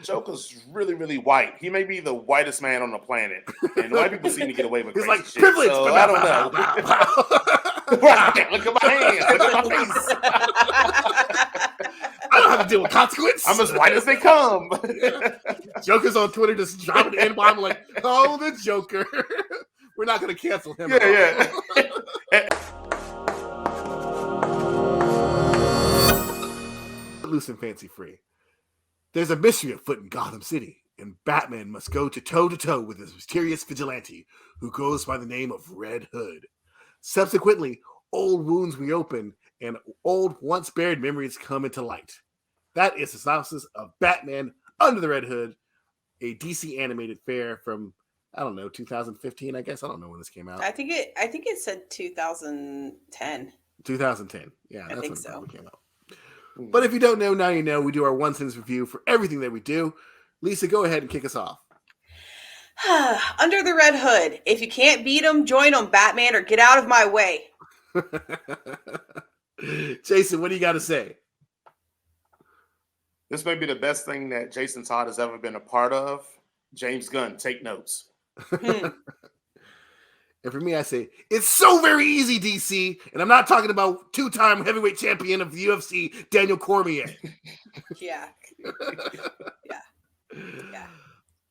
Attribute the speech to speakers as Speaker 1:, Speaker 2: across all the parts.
Speaker 1: Joker's really, really white. He may be the whitest man on the planet, and white people seem to get away with
Speaker 2: He's
Speaker 1: crazy
Speaker 2: like,
Speaker 1: shit.
Speaker 2: privilege,
Speaker 1: So
Speaker 2: but
Speaker 1: I don't know. Right, look at my hands. Look at my face.
Speaker 2: I don't have to deal with consequence.
Speaker 1: I'm as white as they come.
Speaker 2: Joker's on Twitter just dropping the N-bomb like, oh, the Joker. We're not going to cancel him.
Speaker 1: Yeah.
Speaker 2: Loose and fancy free. There's a mystery afoot in Gotham City, and Batman must go toe-to-toe with this mysterious vigilante who goes by the name of Red Hood. Subsequently, old wounds reopen, and old once-buried memories come into light. That is the synopsis of Batman Under the Red Hood, a DC animated fare from, I don't know, 2015, I guess. I don't know when this came out.
Speaker 3: I think it said 2010.
Speaker 2: 2010. Yeah,
Speaker 3: that's when
Speaker 2: it
Speaker 3: so.
Speaker 2: probably came out. But if you don't know, now you know. We do our one sentence review for everything that we do. Lisa, go ahead and kick us off.
Speaker 3: Under the Red Hood. If you can't beat them, join them, Batman, or get out of my way.
Speaker 2: Jason, what do you got to say?
Speaker 1: This may be the best thing that Jason Todd has ever been a part of. James Gunn, take notes.
Speaker 2: And for me, I say, it's so very easy, DC. And I'm not talking about two-time heavyweight champion of the UFC, Daniel Cormier.
Speaker 3: Yeah.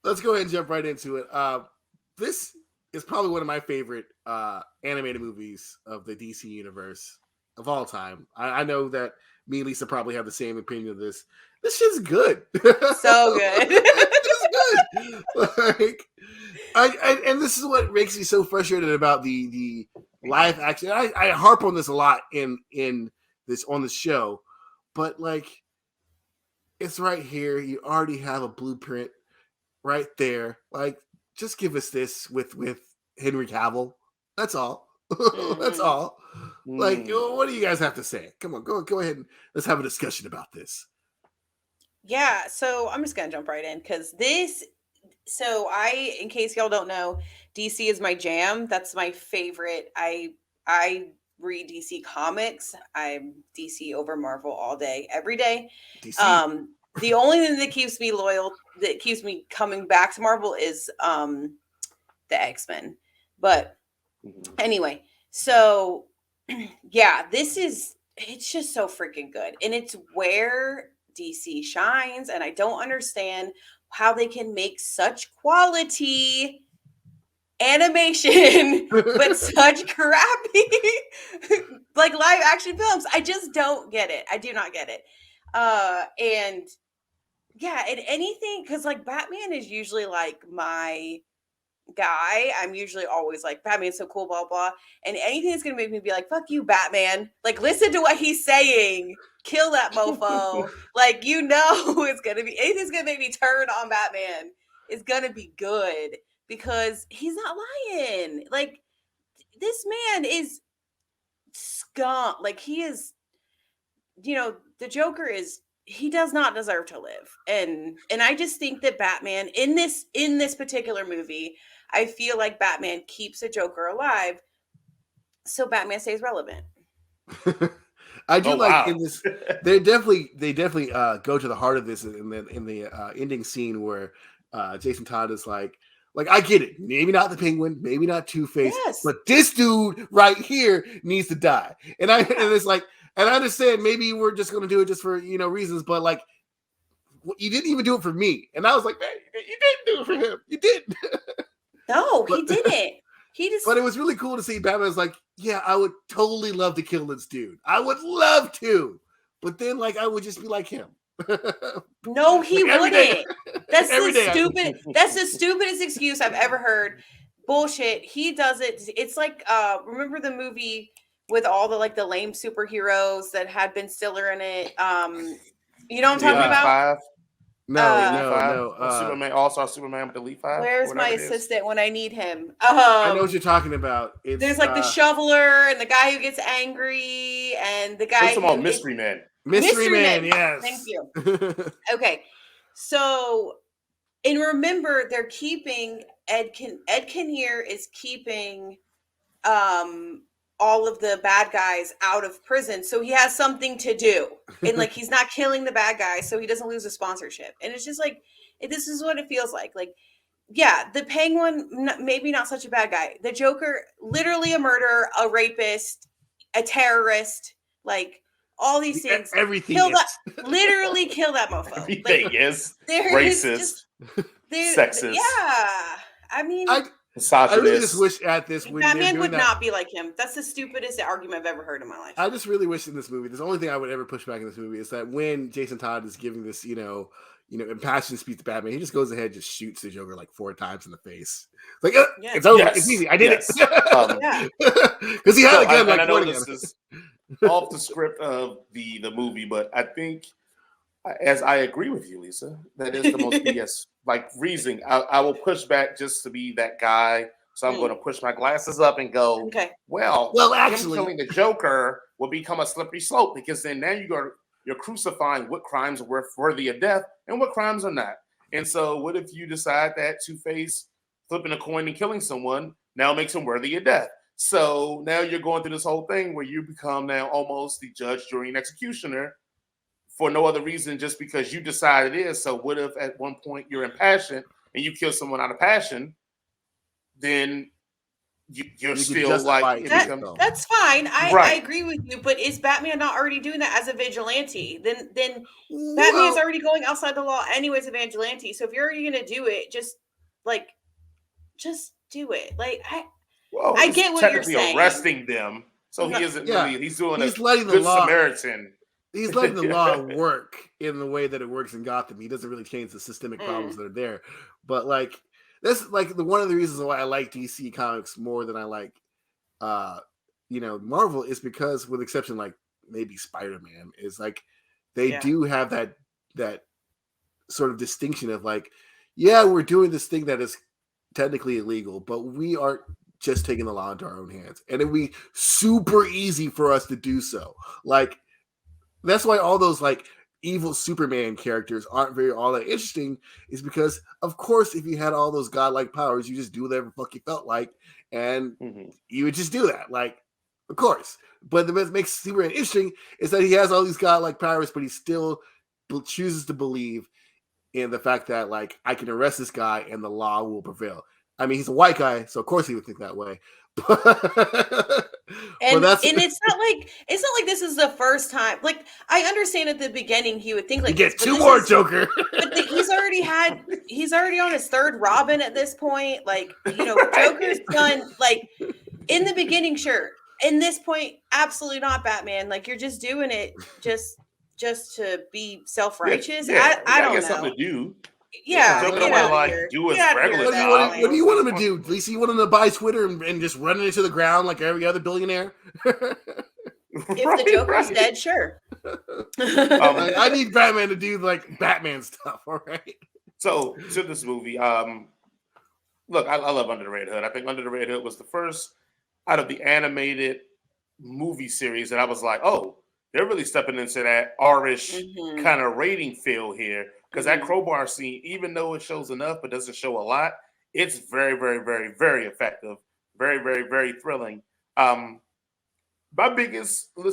Speaker 2: Let's go ahead and jump right into it. This is probably one of my favorite animated movies of the DC universe of all time. I know that me and Lisa probably have the same opinion of this. This shit's good.
Speaker 3: So good.
Speaker 2: It's good. And this is what makes me so frustrated about the live action. I harp on this a lot on this show, but like, it's right here. You already have a blueprint right there. Like, just give us this with Henry Cavill. That's all. That's all. Like, what do you guys have to say? Come on, go ahead and let's have a discussion about this.
Speaker 3: Yeah, so I'm just gonna jump right in because in case y'all don't know, DC is my jam. That's my favorite. I read DC comics. I'm DC over Marvel all day, every day. DC. The only thing that keeps me loyal, that keeps me coming back to Marvel is the X-Men. But anyway, so yeah, it's just so freaking good. And it's where DC shines, and I don't understand how they can make such quality animation but such crappy like live action films. I just don't get it. I do not get it. And yeah, and anything, because like Batman is usually like my guy. I'm usually always like, Batman's so cool, blah blah. And anything that's gonna make me be like, fuck you, Batman, like listen to what he's saying, kill that mofo. Like, you know, it's gonna be anything's gonna make me turn on Batman is gonna be good because he's not lying. Like, this man is scum. Like, he is, you know, the Joker is, he does not deserve to live. And I just think that Batman in this particular movie, I feel like Batman keeps the Joker alive so Batman stays relevant.
Speaker 2: I do in this. They definitely go to the heart of this in the ending scene where Jason Todd is like I get it. Maybe not the Penguin, maybe not Two-Face, but this dude right here needs to die. And it's like, and I understand maybe we're just going to do it just for reasons, but like, you didn't even do it for me. And I was like, man, you didn't do it for him. You didn't.
Speaker 3: No, he didn't.
Speaker 2: But it was really cool to see Batman's like, yeah, I would totally love to kill this dude. I would love to. But then, like, I would just be like him.
Speaker 3: No, he wouldn't. That's the stupidest excuse I've ever heard. Bullshit. He does it. It's like, remember the movie with all the lame superheroes that had Ben Stiller in it? You know what I'm talking about?
Speaker 2: No.
Speaker 1: Superman, All-Star Superman with the Elite Five.
Speaker 3: Where's my assistant when I need him?
Speaker 2: I know what you're talking about.
Speaker 3: There's like the shoveler and the guy who gets angry and the guy.
Speaker 1: Mystery Man.
Speaker 2: Mystery Man, yes.
Speaker 3: Thank you. Okay, so and remember, they're keeping Ed Kinnear is keeping all of the bad guys out of prison, so he has something to do, and like he's not killing the bad guys, so he doesn't lose a sponsorship. And it's just like this is what it feels like. Like, yeah, the Penguin maybe not such a bad guy. The Joker, literally a murderer, a rapist, a terrorist, like all these things.
Speaker 2: Everything
Speaker 3: kill
Speaker 2: is.
Speaker 3: that, literally kill that mofo.
Speaker 1: Everything
Speaker 3: Like,
Speaker 1: is
Speaker 3: there
Speaker 1: racist,
Speaker 3: is
Speaker 1: sexist.
Speaker 3: Yeah, I mean,
Speaker 2: I really just wish at this when
Speaker 3: Batman would not be like him. That's the stupidest argument I've ever heard in my life.
Speaker 2: I just really wish in this movie, the only thing I would ever push back in this movie is that when Jason Todd is giving this, impassioned speach to Batman, he just goes ahead and just shoots the Joker like 4 times in the face. Like, it's over.
Speaker 1: Yes.
Speaker 2: It's easy. I did
Speaker 1: Yes.
Speaker 2: it. Because he had a gun like
Speaker 1: I know
Speaker 2: pointing
Speaker 1: this
Speaker 2: at him.
Speaker 1: is off the script of the movie, but I think, as I agree with you, Lisa, that is the most BS reasoning. I will push back just to be that guy. So I'm going to push my glasses up and go,
Speaker 3: okay.
Speaker 1: Well,
Speaker 2: actually,
Speaker 1: him killing the Joker will become a slippery slope, because then now you're crucifying what crimes are worthy of death and what crimes are not. And so what if you decide that Two-Face flipping a coin and killing someone now makes him worthy of death? So now you're going through this whole thing where you become now almost the judge, jury, and executioner for no other reason, just because you decide it is. So what if at one point you're impassioned and you kill someone out of passion? Then you're still like
Speaker 3: that's fine. I agree with you, but is Batman not already doing that as a vigilante? Then Batman's already going outside the law anyways, a vigilante. So if you're already gonna do it, just do it. Like I get what you're saying.
Speaker 1: Arresting them, so he isn't really. He's doing a
Speaker 2: letting
Speaker 1: good
Speaker 2: the law,
Speaker 1: Samaritan.
Speaker 2: He's letting the law work in the way that it works in Gotham. He doesn't really change the systemic problems that are there, but like. That's like one of the reasons why I like DC Comics more than I like, Marvel, is because, with exception like maybe Spider-Man, is like they do have that sort of distinction of like, yeah, we're doing this thing that is technically illegal, but we aren't just taking the law into our own hands, and it'd be super easy for us to do so. Like that's why all those like evil Superman characters aren't all that interesting, is because, of course, if you had all those godlike powers, you just do whatever the fuck you felt like, and you would just do that. Like, of course. But the what makes Superman interesting is that he has all these godlike powers, but he still chooses to believe in the fact that, like, I can arrest this guy and the law will prevail. I mean, he's a white guy, so of course he would think that way.
Speaker 3: And it's not like this is the first time. Like, I understand at the beginning he would think like,
Speaker 2: get 2 more Joker.
Speaker 3: But he's already on his 3rd Robin at this point. Like, Joker's done. Like, in the beginning, sure. In this point, absolutely not, Batman. Like, you're just doing it just to be self-righteous. I don't know.
Speaker 1: Something to do.
Speaker 3: Yeah,
Speaker 1: Joker don't want to do his regular job.
Speaker 2: What do you want him to do, Lisa? You want him to buy Twitter and just run it into the ground like every other billionaire?
Speaker 3: If the Joker's dead, sure.
Speaker 2: I need Batman to do like Batman stuff. All right.
Speaker 1: So to this movie, look, I love Under the Red Hood. I think Under the Red Hood was the first out of the animated movie series that I was like, oh, they're really stepping into that R-ish kind of rating feel here. Because that crowbar scene, even though it shows enough but doesn't show a lot, it's very, very, very, very effective. Very, very, very thrilling. My biggest, my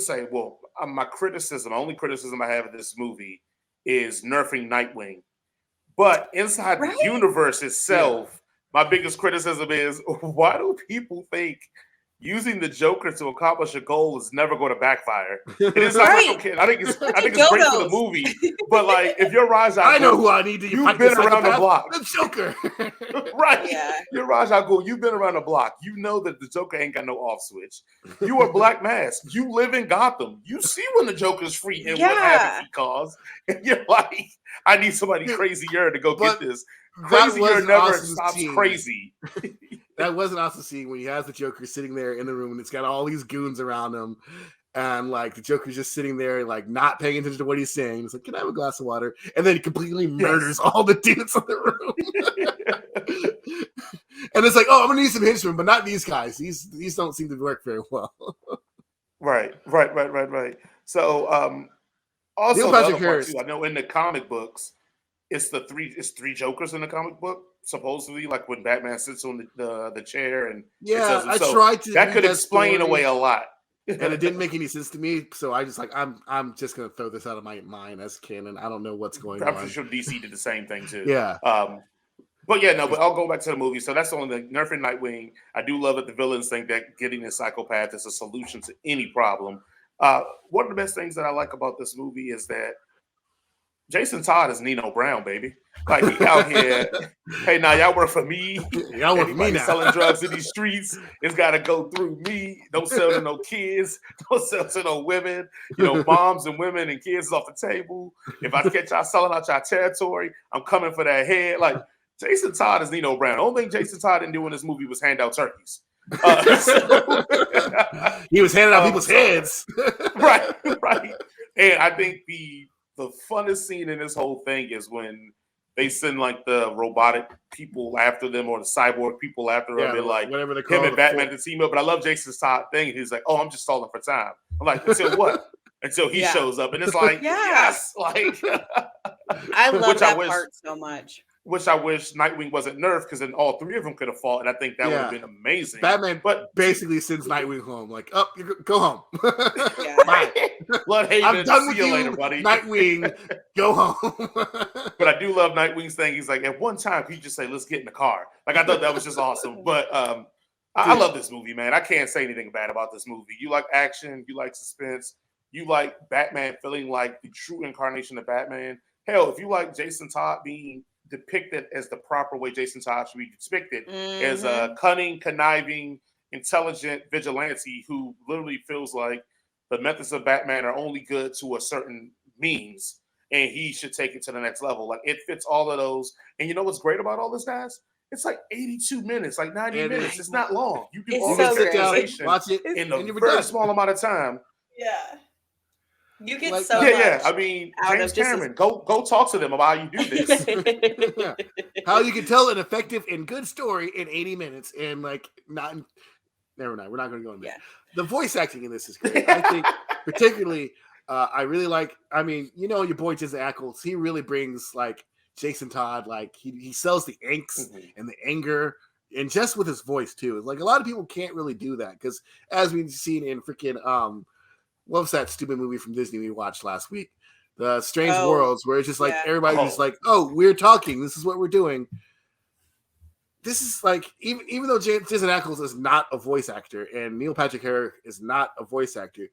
Speaker 1: only criticism I have of this movie is nerfing Nightwing. But inside the universe itself, my biggest criticism is, why do people think using the Joker to accomplish a goal is never going to backfire? It is not I think it's great for the movie, but like if you're Ra's al Ghul,
Speaker 2: I know who I need to.
Speaker 1: You've been around the block.
Speaker 2: The Joker,
Speaker 1: right? Yeah. You're Ra's al Ghul. You've been around the block. You know that the Joker ain't got no off switch. You are Black Mask. You live in Gotham. You see when the Joker's free and what havoc he caused, and you're like, I need somebody crazier to go get this. Crazier never stops crazy.
Speaker 2: That was an awesome scene when he has the Joker sitting there in the room and it's got all these goons around him. And like the Joker's just sitting there, like not paying attention to what he's saying. He's like, "Can I have a glass of water?" And then he completely murders all the dudes in the room. And it's like, "Oh, I'm gonna need some henchmen, but not these guys. These don't seem to work very well."
Speaker 1: Right. So, also the other part too, I know in the comic books, it's three Jokers in the comic book, supposedly, like when Batman sits on the chair and it tells him.
Speaker 2: I
Speaker 1: So
Speaker 2: tried to
Speaker 1: that
Speaker 2: read
Speaker 1: could
Speaker 2: that
Speaker 1: explain
Speaker 2: story,
Speaker 1: away a lot.
Speaker 2: and it didn't make any sense to me. So I just like I'm just gonna throw this out of my mind as canon. I don't know what's going
Speaker 1: I'm
Speaker 2: on.
Speaker 1: pretty sure DC did the same thing too.
Speaker 2: Yeah.
Speaker 1: But yeah, no, but I'll go back to the movie. So that's on the nerfing Nightwing. I do love that the villains think that getting a psychopath is a solution to any problem. One of the best things that I like about this movie is that Jason Todd is Nino Brown, baby. Like he out here, hey, now y'all work for me.
Speaker 2: Y'all work for me
Speaker 1: Anybody
Speaker 2: now.
Speaker 1: selling drugs in these streets, it's got to go through me. Don't sell to no kids. Don't sell to no women. Moms and women and kids is off the table. If I catch y'all selling out y'all territory, I'm coming for that head. Like Jason Todd is Nino Brown. The only thing Jason Todd didn't do in this movie was hand out turkeys.
Speaker 2: He was handing out people's heads.
Speaker 1: right. And I think the funnest scene in this whole thing is when they send like the robotic people after them or the cyborg people after them. And like
Speaker 2: whatever they
Speaker 1: him
Speaker 2: call
Speaker 1: and Batman to team up. But I love Jason's Todd thing. He's like, "Oh, I'm just stalling for time." I'm like, "Until what?" Until he shows up, and it's like, yes, like
Speaker 3: I love that part so much.
Speaker 1: Which I wish Nightwing wasn't nerfed because then all three of them could have fought, and I think that would have been amazing.
Speaker 2: Batman, basically sends Nightwing home, like, "Up, you go home."
Speaker 1: Bye. Bloodhaven,
Speaker 2: I'm done with
Speaker 1: see you later, buddy.
Speaker 2: Nightwing, go home.
Speaker 1: But I do love Nightwing's thing. He's like, at one time, he just say, "Let's get in the car." Like I thought that was just awesome. But I love this movie, man. I can't say anything bad about this movie. You like action, you like suspense, you like Batman feeling like the true incarnation of Batman. Hell, if you like Jason Todd being depicted as the proper way Jason Todd should be depicted, as a cunning, conniving, intelligent vigilante who literally feels like the methods of Batman are only good to a certain means, and he should take it to the next level. Like it fits all of those. And you know what's great about all this, guys? It's like 82 minutes, like 90 minutes. It's not long. You can all this characterization
Speaker 2: watch it
Speaker 1: in a very small amount of time.
Speaker 3: Yeah. You get
Speaker 2: Like,
Speaker 3: so much.
Speaker 1: Yeah. I mean, James Cameron, go talk to them about how you do this.
Speaker 2: How you can tell an effective and good story in 80 minutes and like not. Never mind. We're not going to go into that. The voice acting in this is great. I think particularly, I really like. I mean, your boy Jensen Ackles. He really brings like Jason Todd. Like he sells the angst and the anger. And just with his voice too. Like a lot of people can't really do that because as we've seen in freaking what was that stupid movie from Disney we watched last week? The Strange Worlds, where it's just like everybody's just like, "Oh, we're talking. This is what we're doing." This is like even though Jensen Ackles is not a voice actor and Neil Patrick Harris is not a voice actor,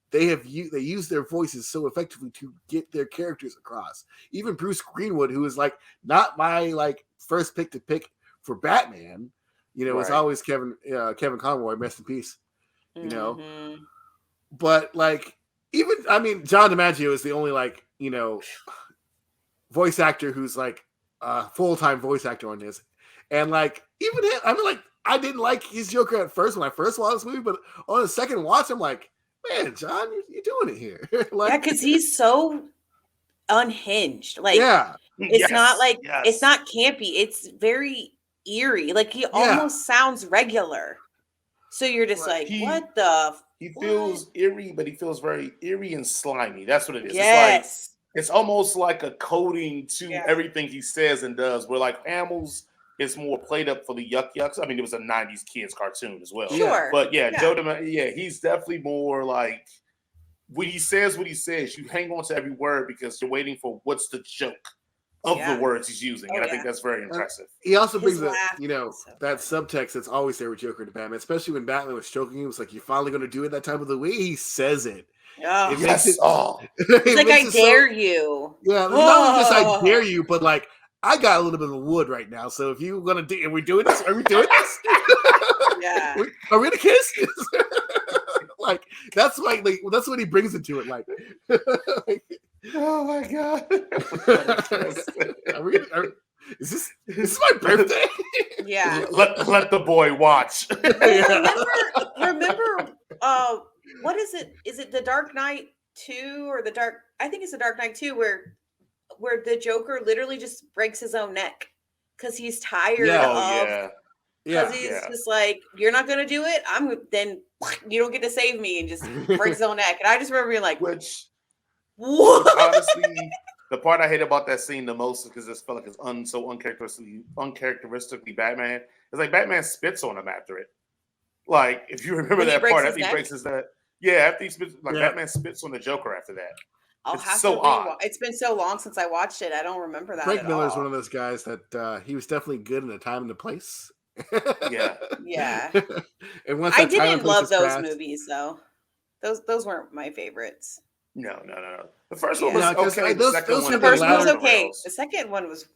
Speaker 2: they use their voices so effectively to get their characters across. Even Bruce Greenwood, who is like not my like first pick to pick for Batman, it's always Kevin Conroy, rest in peace. But like John DiMaggio is the only like voice actor who's like a full-time voice actor on this, and like even him, I didn't like his Joker at first when I first watched this movie, but on the second watch, I'm like, man, John, you're doing it here. Like,
Speaker 3: because he's so unhinged. Like, it's it's not campy. It's very eerie. Like he almost sounds regular. So you're just what the.
Speaker 1: He feels eerie, but he feels very eerie and slimy. That's what it is.
Speaker 3: Yes.
Speaker 1: It's almost like a coding to everything he says and does. Where like Hamill's is more played up for the yucks. I mean, it was a 90s kids cartoon as well.
Speaker 3: Sure.
Speaker 1: But Joe DiMaggio, he's definitely more like when he says what he says, you hang on to every word because you're waiting for what's the joke of the words he's using. And I think that's very impressive.
Speaker 2: He also brings that subtext that's always there with Joker to Batman, especially when Batman was stroking him. It's like, you're finally going to do it that time of the way he says it.
Speaker 3: Oh,
Speaker 1: it makes it all.
Speaker 3: It's like, I dare you.
Speaker 2: Yeah, not just I dare you, but like, I got a little bit of wood right now. So if you're going to do, are we doing this? Are we doing this?
Speaker 3: Yeah.
Speaker 2: Are we going to kiss? Like, that's like that's what he brings into it. Like,
Speaker 1: oh my God.
Speaker 2: Is this my birthday?
Speaker 3: Yeah.
Speaker 1: Let the boy watch.
Speaker 3: Remember what is it? Is it the Dark Knight 2 or I think it's the Dark Knight 2 where the Joker literally just breaks his own neck because he's tired because he's just like, you're not gonna do it, then you don't get to save me, and just breaks his own neck. And I just remember being like,
Speaker 1: which
Speaker 3: what?
Speaker 1: honestly, The part I hate about that scene the most is because it felt like it's so uncharacteristically Batman. It's like Batman spits on him after it. Like, if you remember
Speaker 3: When he
Speaker 1: that
Speaker 3: breaks
Speaker 1: part,
Speaker 3: his
Speaker 1: after he
Speaker 3: neck?
Speaker 1: breaks his neck. Yeah, after he spits, like
Speaker 2: Yeah.
Speaker 1: Batman spits on the Joker after that.
Speaker 3: I'll
Speaker 1: It's
Speaker 3: have
Speaker 1: so
Speaker 3: to
Speaker 1: odd.
Speaker 3: It's been so long since I watched it. I don't remember that
Speaker 2: Frank
Speaker 3: at
Speaker 2: Miller is
Speaker 3: all.
Speaker 2: one of those guys that he was definitely good in a time and a place.
Speaker 1: Yeah.
Speaker 3: Yeah.
Speaker 2: And once
Speaker 3: I
Speaker 2: that time and
Speaker 3: didn't
Speaker 2: place
Speaker 3: love
Speaker 2: has
Speaker 3: those
Speaker 2: passed-
Speaker 3: movies though. Those weren't my favorites.
Speaker 1: No. The first one
Speaker 3: Yeah.
Speaker 1: was
Speaker 2: No, 'cause,
Speaker 1: okay.
Speaker 2: like,
Speaker 1: The
Speaker 2: those-
Speaker 1: second
Speaker 2: those
Speaker 1: one
Speaker 2: were
Speaker 3: The
Speaker 2: the
Speaker 3: first one was
Speaker 2: latter-
Speaker 3: okay. The second one was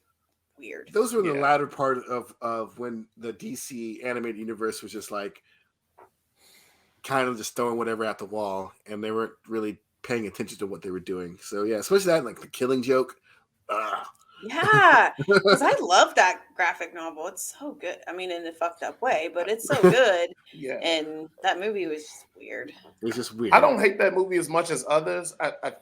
Speaker 3: weird.
Speaker 2: Those were the
Speaker 1: Yeah.
Speaker 2: latter part of when the DC animated universe was just like kind of just throwing whatever at the wall, and they weren't really paying attention to what they were doing. So yeah, especially that, like the Killing Joke.
Speaker 3: Yeah, because I love that graphic novel. It's so good. I mean, in a fucked up way, but it's so good.
Speaker 1: Yeah.
Speaker 3: And that movie was just weird.
Speaker 2: It was just weird.
Speaker 1: I don't hate that movie as much as others. I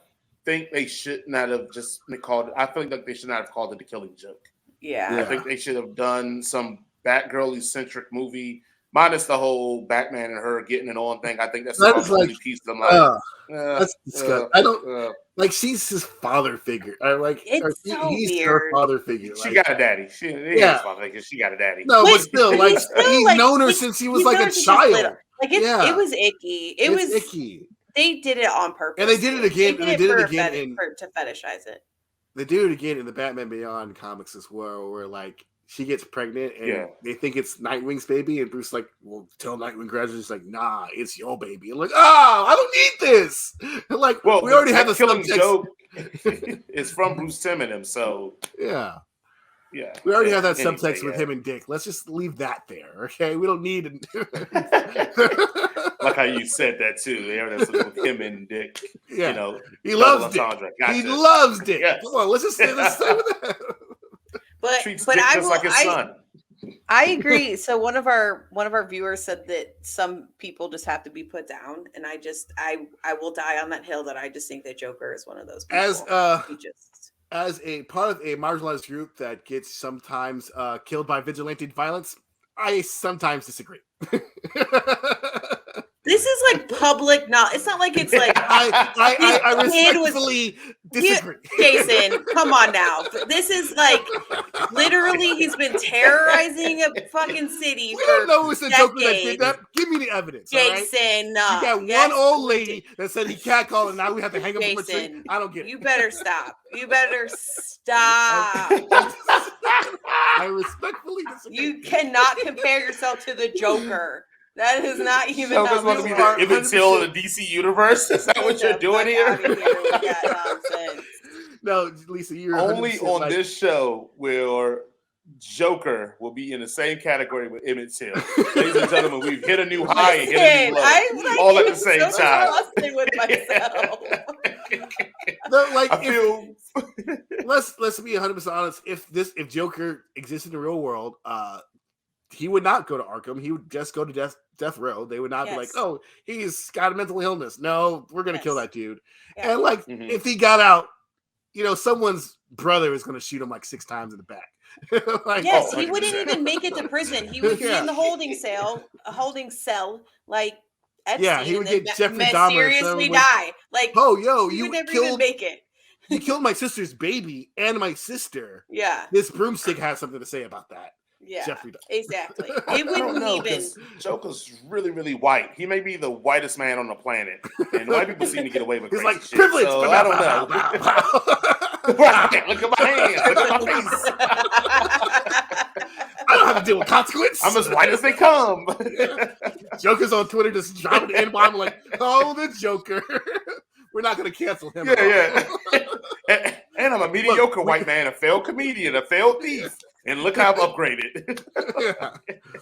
Speaker 1: think they should not have just called it. I think like they should not have called it The Killing Joke.
Speaker 3: Yeah.
Speaker 1: I think they should have done some Batgirl centric movie, minus the whole Batman and her getting it on thing. I think that's
Speaker 2: That
Speaker 1: the
Speaker 2: is
Speaker 1: only
Speaker 2: like-
Speaker 1: piece I'm like.
Speaker 2: That's disgusting. I don't like. She's his father figure. I like.
Speaker 3: It's so
Speaker 2: he's
Speaker 3: weird.
Speaker 2: her father figure.
Speaker 1: She
Speaker 2: Like,
Speaker 1: got a daddy. She got a daddy.
Speaker 2: no,
Speaker 3: But
Speaker 2: but still, like
Speaker 3: he's still,
Speaker 2: he's
Speaker 3: like,
Speaker 2: known her
Speaker 3: he's-
Speaker 2: since he was
Speaker 3: he's
Speaker 2: like
Speaker 3: known
Speaker 2: a
Speaker 3: since he was
Speaker 2: child.
Speaker 3: little. Like
Speaker 2: Yeah.
Speaker 3: it was icky. It
Speaker 2: It's
Speaker 3: was
Speaker 2: icky.
Speaker 3: They did it on purpose.
Speaker 2: And they did it again. And they did it again
Speaker 3: to fetishize it.
Speaker 2: They do it again in the Batman Beyond comics as well, where like she gets pregnant and they think it's Nightwing's baby, and Bruce like, well, tell Nightwing gradually, he's like, nah, it's your baby. I'm like, I don't need this. And like,
Speaker 1: Well,
Speaker 2: we already have the
Speaker 1: Killing
Speaker 2: subtext.
Speaker 1: Joke. It's from Bruce Timm and him, so
Speaker 2: Yeah.
Speaker 1: yeah.
Speaker 2: We already have that
Speaker 1: Anyway,
Speaker 2: subtext with him and Dick. Let's just leave that there, okay? We don't need
Speaker 1: Like how you said that too. They have that with him and Dick.
Speaker 2: Yeah.
Speaker 1: You know,
Speaker 2: He loves
Speaker 1: double
Speaker 2: Dick.
Speaker 1: entendre.
Speaker 2: He
Speaker 1: Gotcha.
Speaker 2: loves Dick.
Speaker 1: Yes.
Speaker 2: Come on, let's just stay with that.
Speaker 3: But
Speaker 1: Treats
Speaker 3: but
Speaker 1: Dick
Speaker 3: I
Speaker 1: just
Speaker 3: will.
Speaker 1: like his son.
Speaker 3: I agree. So one of our viewers said that some people just have to be put down, and I will die on that hill that I just think that Joker is one of those people.
Speaker 2: As a part of a marginalized group that gets sometimes killed by vigilante violence, I sometimes disagree.
Speaker 3: This is like public knowledge. It's not like it's like
Speaker 2: I respectfully disagree.
Speaker 3: Jason, come on now. This is like literally he's been terrorizing a fucking city.
Speaker 2: We don't know it's a Joker that
Speaker 3: decades.
Speaker 2: did that. Give me the evidence.
Speaker 3: Jason,
Speaker 2: You got one old lady that said he catcalled, and now we have to hang up from a tree.
Speaker 3: Jason,
Speaker 2: I don't get it.
Speaker 3: You better stop. You better stop.
Speaker 2: I respectfully disagree.
Speaker 3: You cannot compare yourself to the Joker. That is not even
Speaker 1: Joker's
Speaker 3: how
Speaker 1: want to be
Speaker 3: we
Speaker 1: the
Speaker 3: work.
Speaker 1: Emmett Till of the DC universe. Is that what
Speaker 3: Get
Speaker 1: you're
Speaker 3: the
Speaker 1: doing
Speaker 3: fuck
Speaker 1: here?
Speaker 3: outta with that nonsense.
Speaker 2: No, Lisa, you're
Speaker 1: Only
Speaker 2: 100%
Speaker 1: on
Speaker 2: like,
Speaker 1: this show where Joker will be in the same category with Emmett Till. Ladies and gentlemen, we've hit a new high and hit a new low.
Speaker 3: I'm like,
Speaker 1: all at the same
Speaker 3: so
Speaker 1: time.
Speaker 3: exhausted with myself.
Speaker 2: No, like
Speaker 1: I feel
Speaker 2: let's be 100% honest. If Joker existed in the real world, he would not go to Arkham. He would just go to death row. They would not be like, oh, he's got a mental illness. No, we're gonna kill that dude.
Speaker 3: Yeah.
Speaker 2: And like, if he got out, someone's brother is gonna shoot him like 6 times in the back. Like,
Speaker 3: Yes,
Speaker 1: Oh,
Speaker 3: he wouldn't
Speaker 1: 100%.
Speaker 3: even make it to prison. He would be
Speaker 2: Yeah.
Speaker 3: in the holding cell, like Epstein,
Speaker 2: Yeah, he would
Speaker 3: and
Speaker 2: get
Speaker 3: then
Speaker 2: Jeffrey Dahmer or
Speaker 3: mysteriously
Speaker 2: something.
Speaker 3: die. Like,
Speaker 2: oh, yo,
Speaker 3: he
Speaker 2: you
Speaker 3: would never even
Speaker 2: killed
Speaker 3: make it.
Speaker 2: you killed my sister's baby and my sister.
Speaker 3: Yeah,
Speaker 2: This broomstick has something to say about that.
Speaker 3: yeah,
Speaker 2: Jeffrey Dahmer.
Speaker 3: exactly. It
Speaker 1: I don't
Speaker 3: wouldn't
Speaker 1: know,
Speaker 3: even.
Speaker 1: 'cause Joker's really, really white. He may be the whitest man on the planet, and white people seem to get away with
Speaker 2: He's
Speaker 1: crazy
Speaker 2: like
Speaker 1: shit.
Speaker 2: privilege.
Speaker 1: So, I don't know. Right, look at my hands. Look at my face.
Speaker 2: I don't have to deal with consequence.
Speaker 1: I'm as white as they come.
Speaker 2: Joker's on Twitter just dropping the N-bomb like, oh, the Joker. We're not going to cancel him.
Speaker 1: Yeah. And I'm a mediocre white man, a failed comedian, a failed thief. And look how I'm upgraded.
Speaker 2: Yeah.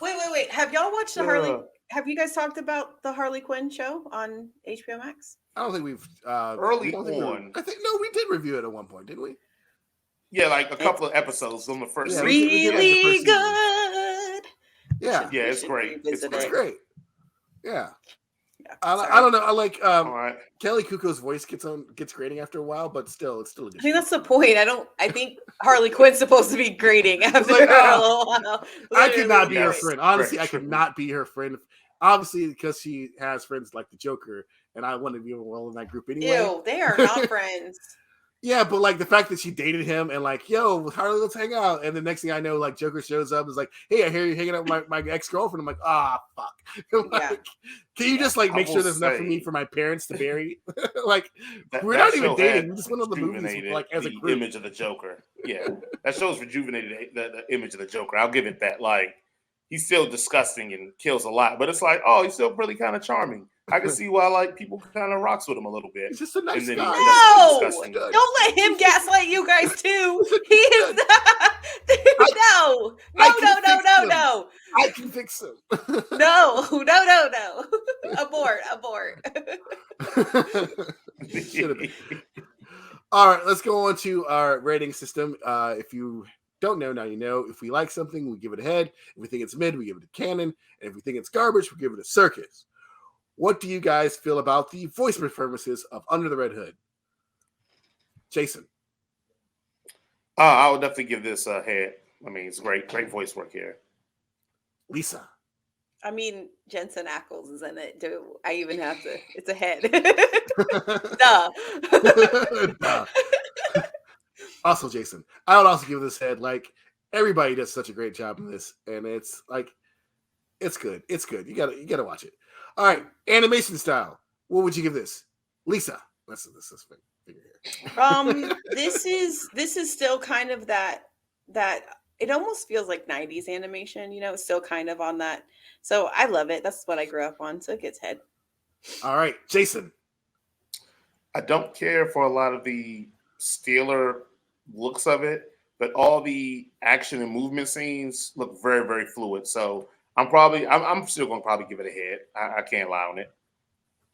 Speaker 3: Wait. Have y'all watched the Harley? Have you guys talked about the Harley Quinn show on HBO Max?
Speaker 2: I don't think we've
Speaker 1: Early
Speaker 2: we don't think
Speaker 1: on.
Speaker 2: I think no, we did review it at one point, didn't we?
Speaker 1: Yeah, like a couple of episodes on the first
Speaker 2: Yeah,
Speaker 1: season.
Speaker 2: we did like the
Speaker 3: Really
Speaker 2: first season.
Speaker 3: good.
Speaker 2: Yeah,
Speaker 1: Yeah, it's
Speaker 3: should
Speaker 1: great. It's
Speaker 3: revisit
Speaker 2: it's
Speaker 3: it.
Speaker 2: great. Yeah,
Speaker 3: Yeah,
Speaker 2: I don't know. I like
Speaker 1: All right.
Speaker 2: Kelly Kuko's voice gets grating after a while, but still, it's still a good
Speaker 3: I think
Speaker 2: show.
Speaker 3: that's the point. I think Harley Quinn's supposed to be grating after
Speaker 2: like,
Speaker 3: a little while.
Speaker 2: I could not be her
Speaker 1: Yes.
Speaker 2: friend. Honestly,
Speaker 1: Right.
Speaker 2: I could not be her friend. Obviously, because she has friends like the Joker, and I want to be well in that group anyway.
Speaker 3: Ew, they are not friends.
Speaker 2: Yeah, but like the fact that she dated him and like, yo, Harley, let's hang out. And the next thing I know, like Joker shows up and is like, hey, I hear you hanging out with my ex-girlfriend. I'm like, fuck. I'm
Speaker 3: Yeah.
Speaker 2: like, can you just like
Speaker 1: I
Speaker 2: make sure
Speaker 1: will
Speaker 2: there's enough for me
Speaker 1: say
Speaker 2: for my parents to bury? Like, we're
Speaker 1: that
Speaker 2: not even
Speaker 1: show
Speaker 2: dating.
Speaker 1: had
Speaker 2: We just went on the movies
Speaker 1: rejuvenated
Speaker 2: like as a
Speaker 1: the
Speaker 2: group.
Speaker 1: image of the Joker. Yeah, that show's rejuvenated the image of the Joker. I'll give it that. Like, he's still disgusting and kills a lot, but it's like, oh, he's still really kind of charming. I can see why like people kind of rocks with him a little bit.
Speaker 2: He's just a nice
Speaker 1: And then
Speaker 2: guy.
Speaker 1: he does something
Speaker 3: No,
Speaker 1: disgusting.
Speaker 3: don't let him gaslight you guys too. He is not. No.
Speaker 2: I can fix him.
Speaker 3: No. Abort.
Speaker 2: Should have been. All right, let's go on to our rating system. If you don't know, now you know. If we like something, we give it a head. If we think it's mid, we give it a cannon. And if we think it's garbage, we give it a circus. What do you guys feel about the voice performances of Under the Red Hood? Jason.
Speaker 1: I would definitely give this a head. I mean, it's great voice work here.
Speaker 2: Lisa.
Speaker 3: I mean, Jensen Ackles is in it. Do I even have to? It's a head. Duh.
Speaker 2: Duh. Also, Jason, I would also give this head. Like, everybody does such a great job in this, and it's like, it's good. It's good. You gotta watch it. All right, animation style. What would you give this, Lisa? This figure here.
Speaker 3: This is still kind of that it almost feels like 90s animation. You know, it's still kind of on that. So I love it. That's what I grew up on. So it gets head.
Speaker 2: All right, Jason.
Speaker 1: I don't care for a lot of the Steeler looks of it, but all the action and movement scenes look very, very fluid. So I'm still going to probably give it a head. I can't lie on it.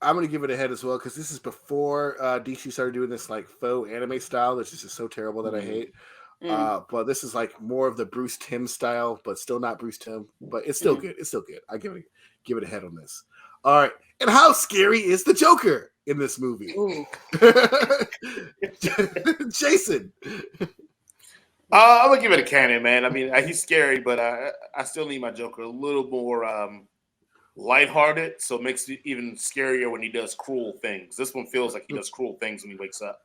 Speaker 2: I'm going to give it a head as well because this is before DC started doing this like faux anime style, which is just so terrible that I hate. But this is like more of the Bruce Timm style, but still not Bruce Timm. But it's still good. It's still good. I give it a head on this. All right. And how scary is the Joker in this movie? Jason.
Speaker 1: I'm gonna give it a cannon, man. I mean, he's scary, but I still need my Joker a little more lighthearted, so it makes it even scarier when he does cruel things. This one feels like he does cruel things when he wakes up.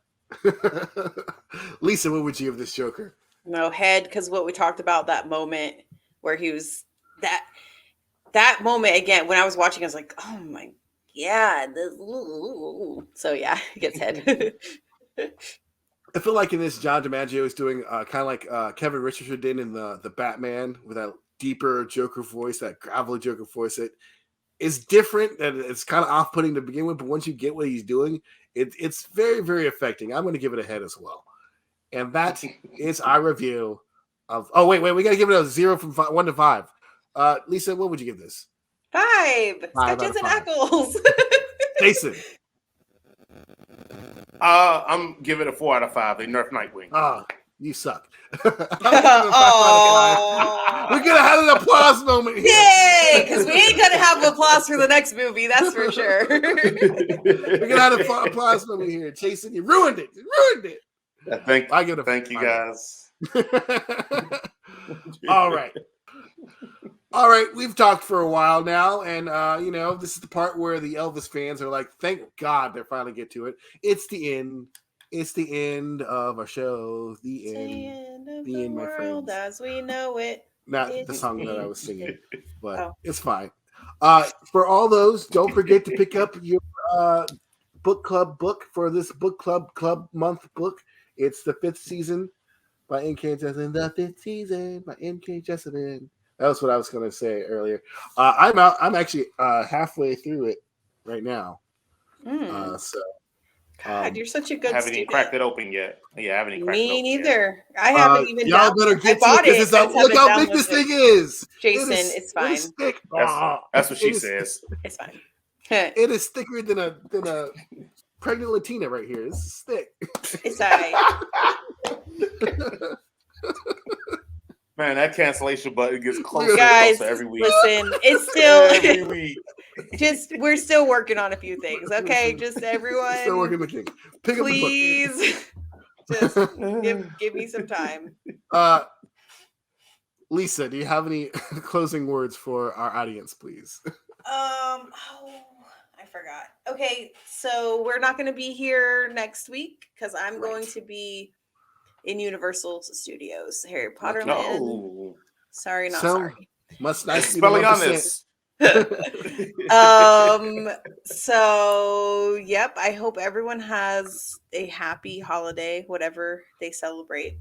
Speaker 2: Lisa, what would you give this Joker?
Speaker 3: No, head, because what we talked about, that moment where he was that moment again, when I was watching, I was like, oh my God. So yeah, it gets head.
Speaker 2: I feel like in this, John DiMaggio is doing kind of like Kevin Richardson did in the Batman with that deeper Joker voice, that gravelly Joker voice. It is different and it's kind of off-putting to begin with, but once you get what he's doing, it's very, very affecting. I'm going to give it a head as well. And that is our review of. Oh wait, we got to give it a 0 from 1 to 5. Lisa, what would you give this?
Speaker 3: 5. Scott Jensen Ackles.
Speaker 2: Jason.
Speaker 1: I'm giving it a 4 out of 5. They nerfed Nightwing.
Speaker 2: Oh, you suck. We're gonna have an applause moment here.
Speaker 3: Yay! Because we ain't gonna have applause for the next movie, that's for sure.
Speaker 2: We're gonna have an applause moment here. Jason, you ruined it.
Speaker 1: Thank you guys.
Speaker 2: All right. We've talked for a while now, and this is the part where the Elvis fans are like, "Thank God they finally get to it." It's the end. It's the end of our show. The end of the
Speaker 3: my world as we know it.
Speaker 2: Not the song that I was singing, but it's fine. For all those, don't forget to pick up your book club book for this book club month book. It's the 5th season by N.K. Jessamy. The 5th season by N.K. Jessamy. That was what I was going to say earlier. I'm actually halfway through it right now.
Speaker 3: God, you're such a good
Speaker 1: haven't even cracked it open yet. Yeah, I haven't even cracked it open
Speaker 3: neither. I haven't even.
Speaker 2: Y'all better get to it. Look how big this thing is.
Speaker 3: Jason, it's fine.
Speaker 2: It is thick.
Speaker 1: That's what she says.
Speaker 3: It's fine.
Speaker 2: It is thicker than a pregnant Latina right here. This is thick.
Speaker 3: It's all right.
Speaker 1: Man, that cancellation button gets closer
Speaker 3: Guys,
Speaker 1: every week.
Speaker 3: Listen, it's still
Speaker 1: every week.
Speaker 3: We're still working on a few things. Okay, just everyone.
Speaker 2: Still working the thing.
Speaker 3: Please, just give me some time.
Speaker 2: Lisa, do you have any closing words for our audience, please?
Speaker 3: I forgot. Okay, so we're not going to be here next week because I'm going
Speaker 2: Right.
Speaker 3: to be in Universal Studios, Harry Potter Land.
Speaker 1: No.
Speaker 3: Sorry, not
Speaker 2: So,
Speaker 3: sorry.
Speaker 2: Must nice to be the 1%.
Speaker 3: So yep, I hope everyone has a happy holiday, whatever they celebrate.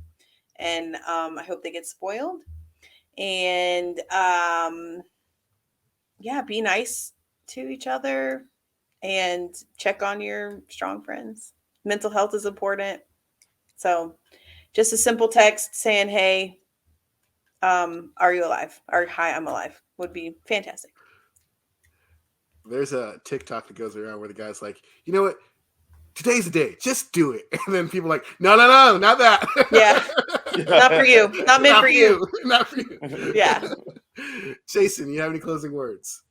Speaker 3: And I hope they get spoiled. And yeah, be nice to each other and check on your strong friends. Mental health is important. So just a simple text saying, hey, are you alive? Or hi, I'm alive would be fantastic.
Speaker 2: There's a TikTok that goes around where the guy's like, you know what? Today's the day. Just do it. And then people are like, no, not that.
Speaker 3: Yeah. Not for you. Not meant for you.
Speaker 2: Not for you.
Speaker 3: Yeah.
Speaker 2: Jason, you have any closing words?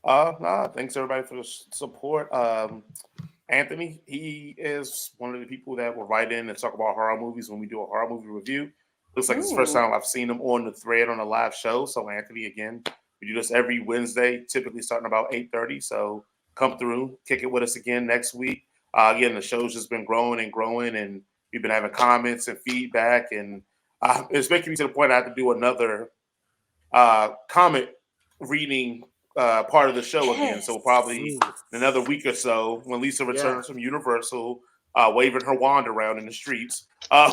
Speaker 1: No, thanks everybody for the support. Anthony, he is one of the people that will write in and talk about horror movies when we do a horror movie review. Looks like it's the first time I've seen him on the thread on a live show. So Anthony, again, we do this every Wednesday, typically starting about 8:30. So come through, kick it with us again next week. Again, the show's just been growing and growing, and we've been having comments and feedback, and it's making me to the point I have to do another comment reading part of the show again. So probably in another week or so, when Lisa returns from Universal, waving her wand around in the streets,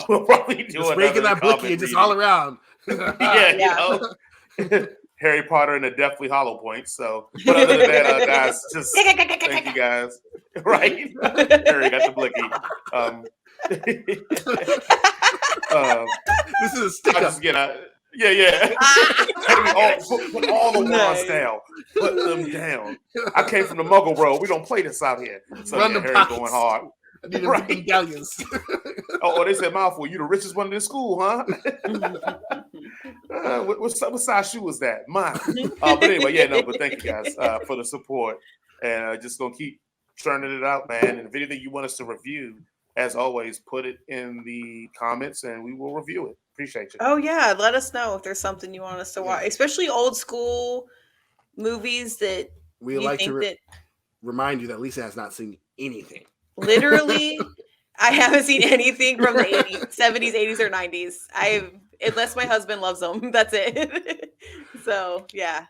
Speaker 1: we'll probably do
Speaker 2: just making that blicky just all around.
Speaker 1: You know, Harry Potter and the Deathly Hollow Points. So, but other than that, guys, just thank you guys. Right, Harry got the blicky.
Speaker 2: This is a stick up.
Speaker 1: Yeah. Put all the wands down. Put them down. I came from the Muggle world. We don't play this out here. So
Speaker 2: Run
Speaker 1: yeah,
Speaker 2: the
Speaker 1: Harry
Speaker 2: pockets.
Speaker 1: going hard.
Speaker 2: I need a galleons.
Speaker 1: Oh, they said, mouthful. You the richest one in the school, huh? What size shoe was that? Mine. But anyway, but thank you guys for the support. And just going to keep churning it out, man. And if anything you want us to review, as always, put it in the comments and we will review it. Appreciate you.
Speaker 3: Oh, yeah. Let us know if there's something you want us to watch, especially old school movies that
Speaker 2: we like to remind you that Lisa has not seen anything.
Speaker 3: Literally, I haven't seen anything from the 80s, 70s, 80s, or 90s. Unless my husband loves them. That's it. So, yeah.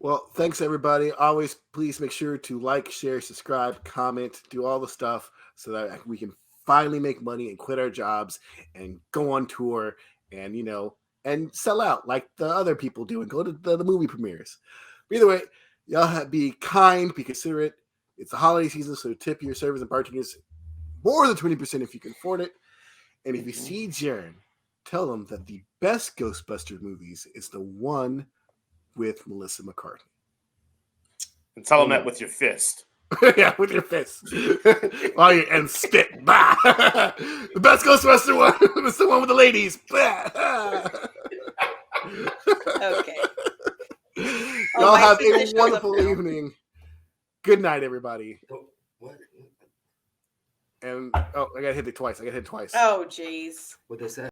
Speaker 2: Well, thanks, everybody. Always, please make sure to like, share, subscribe, comment, do all the stuff so that we can finally make money and quit our jobs and go on tour and, and sell out like the other people do and go to the movie premieres. But either way, y'all be kind, be considerate. It's the holiday season, so tip your servers and bartenders more than 20% if you can afford it. And if you see Jaren, tell them that the best Ghostbusters movies is the one with Melissa McCarthy.
Speaker 1: And tell them that with your fist.
Speaker 2: Yeah, with your fist. And spit. Bah. The best Ghostbuster one is the one with the ladies.
Speaker 3: Okay.
Speaker 2: Y'all have a wonderful evening. Good night, everybody.
Speaker 4: What?
Speaker 2: And I gotta hit it twice.
Speaker 3: Oh, jeez.
Speaker 4: What they say?